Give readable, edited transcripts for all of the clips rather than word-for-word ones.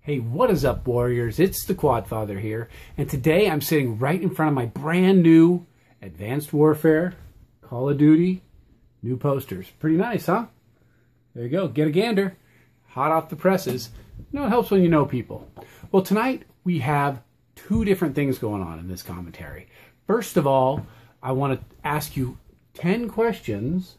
Hey, what is up, Warriors? It's the Quad Father here, and today I'm sitting right in front of my brand new Advanced Warfare, Call of Duty, new posters. Pretty nice, huh? There you go. Get a gander. Hot off the presses. You know, it helps when you know people. Well, tonight we have two different things going on in this commentary. First of all, I want to ask you 10 questions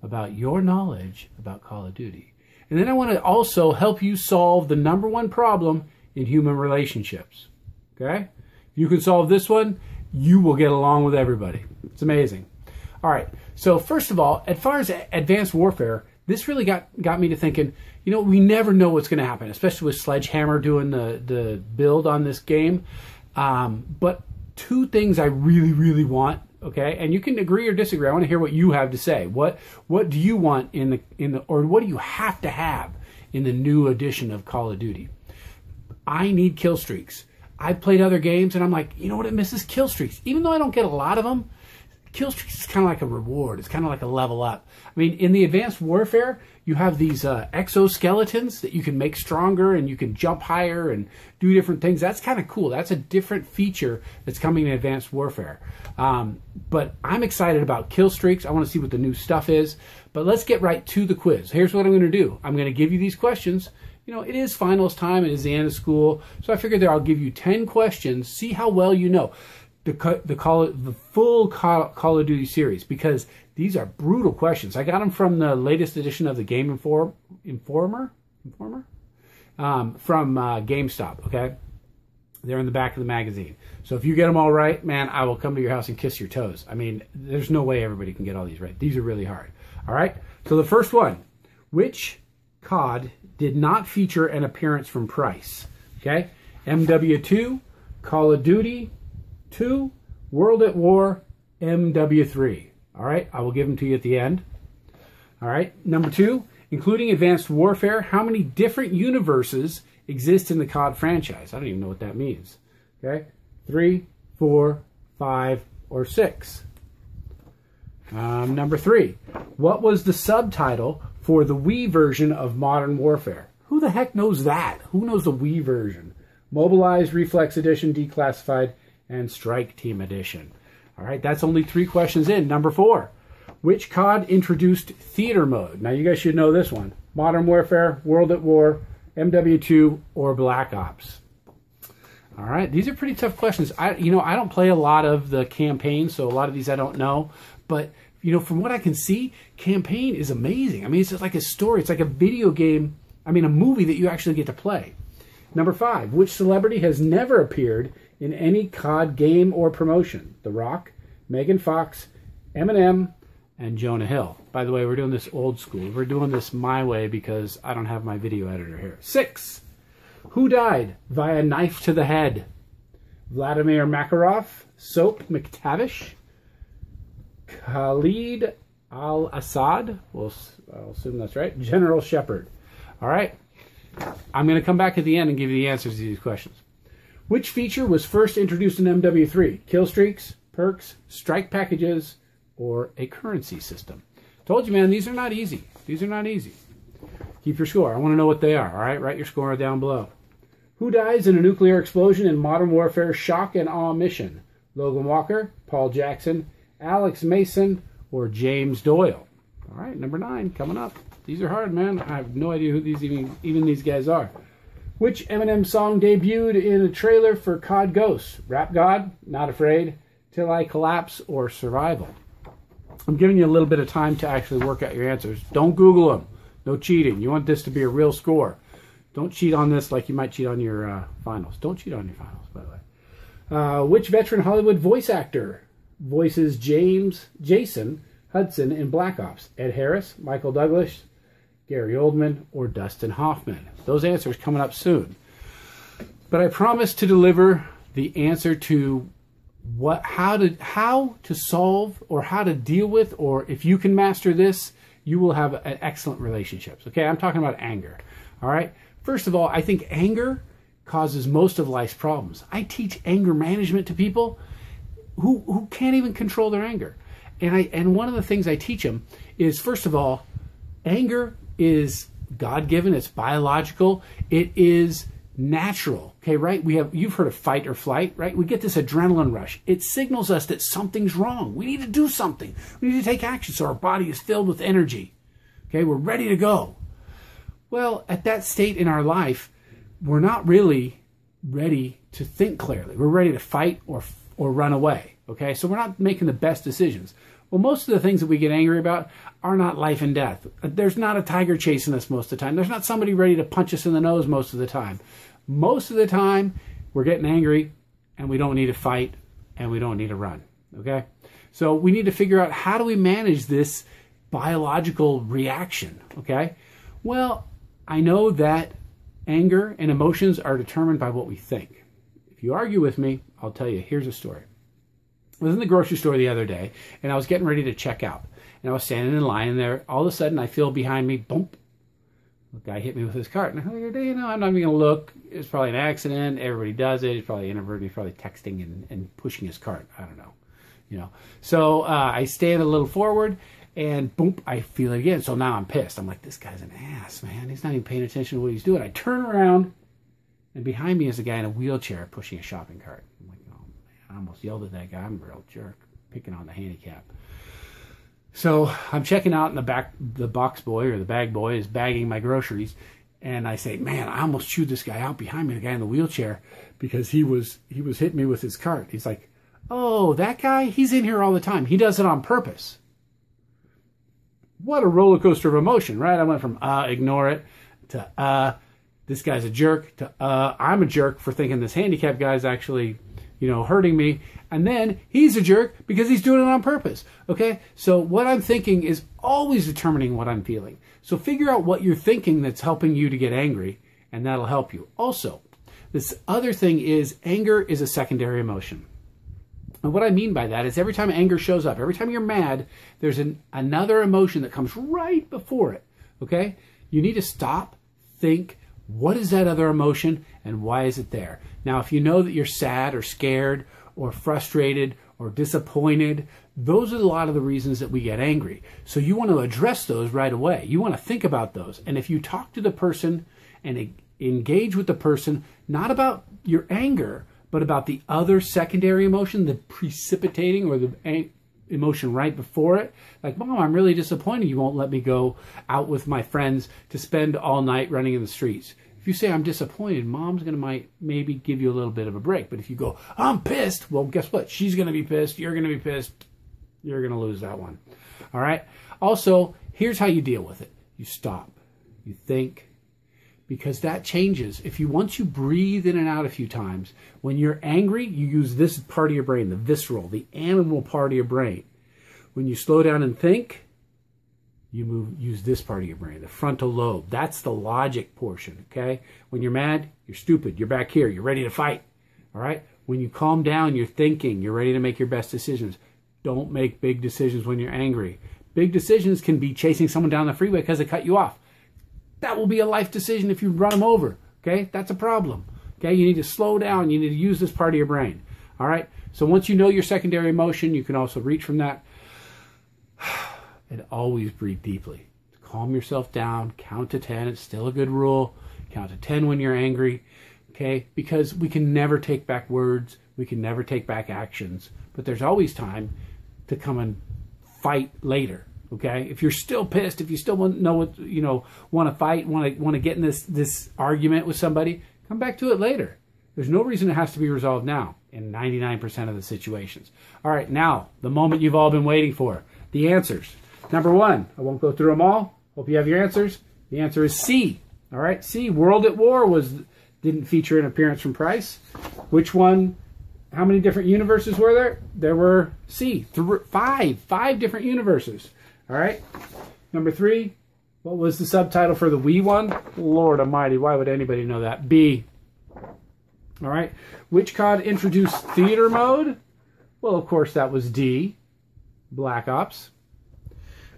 about your knowledge about Call of Duty. And then I want to also help you solve the #1 problem in human relationships. Okay? If you can solve this one, you will get along with everybody. It's amazing. All right. So first of all, as far as Advanced Warfare, this really got me to thinking, you know, we never know what's going to happen, especially with Sledgehammer doing the build on this game. But two things I really, really want. Okay, and you can agree or disagree. I want to hear what you have to say. What do you want in the or what do you have to have in the new edition of Call of Duty? I need kill streaks. I've played other games and I'm like, you know what, it misses kill streaks. Even though I don't get a lot of them, kill streaks is kind of like a reward. It's kind of like a level up. I mean, in the Advanced Warfare, you have these exoskeletons that you can make stronger and you can jump higher and do different things. That's kind of cool. That's a different feature that's coming in Advanced Warfare. But I'm excited about kill streaks. I want to see what the new stuff is. But let's get right to the quiz. Here's what I'm going to do. I'm going to give you these questions. You know, it is finals time. It is the end of school. So I figured I'll give you 10 questions. See how well you know the full Call of Duty series, because these are brutal questions. I got them from the latest edition of the Game Informer from GameStop. Okay, they're in the back of the magazine. So if you get them all right, man, I will come to your house and kiss your toes. I mean, there's no way everybody can get all these right. These are really hard. All right. So the first one: which COD did not feature an appearance from Price? Okay, MW2, Call of Duty 2, World at War, MW3. All right, I will give them to you at the end. All right, number 2, including Advanced Warfare, how many different universes exist in the COD franchise? I don't even know what that means. Okay, 3, 4, 5, or 6. Number 3, what was the subtitle for the Wii version of Modern Warfare? Who the heck knows that? Who knows the Wii version? Mobilized, Reflex Edition, Declassified, and Strike Team Edition. All right, that's only 3 questions in. Number 4, which COD introduced theater mode? Now, you guys should know this one. Modern Warfare, World at War, MW2, or Black Ops. All right, these are pretty tough questions. I don't play a lot of the campaign, so a lot of these I don't know. But, you know, from what I can see, campaign is amazing. I mean, it's just like a story. It's like a video game, a movie that you actually get to play. Number 5, which celebrity has never appeared in any COD game or promotion? The Rock, Megan Fox, Eminem, and Jonah Hill. By the way, we're doing this old school. We're doing this my way because I don't have my video editor here. 6, who died via knife to the head? Vladimir Makarov, Soap McTavish, Khalid al-Assad, I'll assume that's right, General Shepard. All right, I'm going to come back at the end and give you the answers to these questions. Which feature was first introduced in MW3? Kill streaks, perks, strike packages, or a currency system? Told you, man, these are not easy. These are not easy. Keep your score. I want to know what they are, all right? Write your score down below. Who dies in a nuclear explosion in Modern Warfare Shock and Awe Mission? Logan Walker, Paul Jackson, Alex Mason, or James Doyle? All right, number 9 coming up. These are hard, man. I have no idea who these even these guys are. Which Eminem song debuted in a trailer for COD Ghosts? Rap God, Not Afraid, Till I Collapse, or Survival? I'm giving you a little bit of time to actually work out your answers. Don't Google them. No cheating. You want this to be a real score. Don't cheat on this like you might cheat on your finals. Don't cheat on your finals, by the way. Which veteran Hollywood voice actor voices Jason Hudson in Black Ops? Ed Harris, Michael Douglas, Gary Oldman, or Dustin Hoffman? Those answers coming up soon. But I promise to deliver the answer to how to solve, or how to deal with, or if you can master this, you will have excellent relationships. Okay, I'm talking about anger. All right. First of all, I think anger causes most of life's problems. I teach anger management to people who can't even control their anger. And one of the things I teach them is, first of all, anger is God-given, it's biological, it is natural, okay, right? You've heard of fight or flight, right? We get this adrenaline rush. It signals us that something's wrong. We need to do something. We need to take action so our body is filled with energy. Okay, we're ready to go. Well, at that state in our life, we're not really ready to think clearly. We're ready to fight or run away, okay? So we're not making the best decisions. Well, most of the things that we get angry about are not life and death. There's not a tiger chasing us most of the time. There's not somebody ready to punch us in the nose most of the time. Most of the time, we're getting angry, and we don't need to fight, and we don't need to run, okay? So we need to figure out, how do we manage this biological reaction, okay? Well, I know that anger and emotions are determined by what we think. If you argue with me, I'll tell you, here's a story. I was in the grocery store the other day, and I was getting ready to check out. And I was standing in line, and there, all of a sudden, I feel behind me, boom, the guy hit me with his cart. And I'm like, you know, I'm not even going to look. It's probably an accident. Everybody does it. He's probably inadvertent. He's probably texting and pushing his cart. I don't know. You know. So I stand a little forward, and boom, I feel it again. So now I'm pissed. I'm like, this guy's an ass, man. He's not even paying attention to what he's doing. I turn around, and behind me is a guy in a wheelchair pushing a shopping cart. I'm like, oh, man, I almost yelled at that guy. I'm a real jerk, picking on the handicap. So I'm checking out in the back. The box boy or the bag boy is bagging my groceries. And I say, man, I almost chewed this guy out behind me, the guy in the wheelchair, because he was hitting me with his cart. He's like, oh, that guy? He's in here all the time. He does it on purpose. What a roller coaster of emotion, right? I went from ignore it to this guy's a jerk to I'm a jerk for thinking this handicapped guy's actually, you know, hurting me. And then he's a jerk because he's doing it on purpose. Okay? So what I'm thinking is always determining what I'm feeling. So figure out what you're thinking that's helping you to get angry, and that'll help you. Also, this other thing is anger is a secondary emotion. And what I mean by that is every time anger shows up, every time you're mad, there's another emotion that comes right before it. Okay? You need to stop, think, what is that other emotion and why is it there? Now, if you know that you're sad or scared or frustrated or disappointed, those are a lot of the reasons that we get angry. So you want to address those right away. You want to think about those. And if you talk to the person and engage with the person, not about your anger, but about the other secondary emotion, the precipitating or the emotion right before it. Like, Mom, I'm really disappointed you won't let me go out with my friends to spend all night running in the streets. If you say, I'm disappointed, Mom's going to maybe give you a little bit of a break. But if you go, I'm pissed, well, guess what? She's going to be pissed. You're going to be pissed. You're going to lose that one. All right? Also, here's how you deal with it. You stop. You think. Because that changes. Once you breathe in and out a few times, when you're angry, you use this part of your brain, the visceral, the animal part of your brain. When you slow down and think, you use this part of your brain, the frontal lobe. That's the logic portion, okay? When you're mad, you're stupid. You're back here. You're ready to fight, all right? When you calm down, you're thinking. You're ready to make your best decisions. Don't make big decisions when you're angry. Big decisions can be chasing someone down the freeway because they cut you off. That will be a life decision if you run them over, okay? That's a problem, okay? You need to slow down. You need to use this part of your brain, all right? So once you know your secondary emotion, you can also reach from that. And always breathe deeply. Calm yourself down. Count to 10. It's still a good rule. Count to 10 when you're angry, okay? Because we can never take back words. We can never take back actions. But there's always time to come and fight later. Okay, if you're still pissed, if you still want to fight, want to get in this argument with somebody, come back to it later. There's no reason it has to be resolved now in 99% of the situations. All right, now the moment you've all been waiting for, the answers. Number one, I won't go through them all. Hope you have your answers. The answer is C. All right, C. World at War didn't feature an appearance from Price. Which one? How many different universes were there? There were C. Five different universes. All right. Number 3, what was the subtitle for the Wii one? Lord Almighty, why would anybody know that? B. All right. Which COD introduced theater mode? Well, of course, that was D. Black Ops.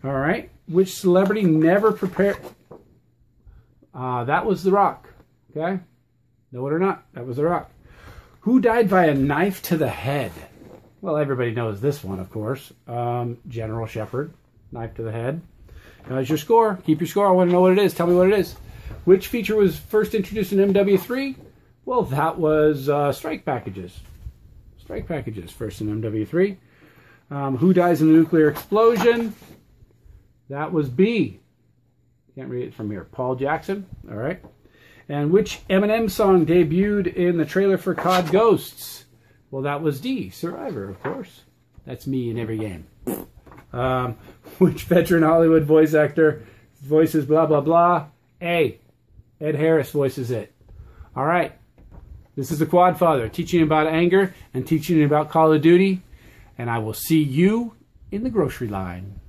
All right. Which celebrity never prepared? That was The Rock. Okay. Know it or not, that was The Rock. Who died by a knife to the head? Well, everybody knows this one, of course. General Shepard. Knife to the head. How's your score? Keep your score. I want to know what it is. Tell me what it is. Which feature was first introduced in MW3? Well, that was strike packages. Strike packages first in MW3. Who dies in a nuclear explosion? That was B. Can't read it from here. Paul Jackson. All right. And which Eminem song debuted in the trailer for COD Ghosts? Well, that was D. Survivor, of course. That's me in every game. Which veteran Hollywood voice actor voices blah, blah, blah? A. Ed Harris voices it. All right. This is the Quad Father, teaching you about anger and teaching you about Call of Duty. And I will see you in the grocery line.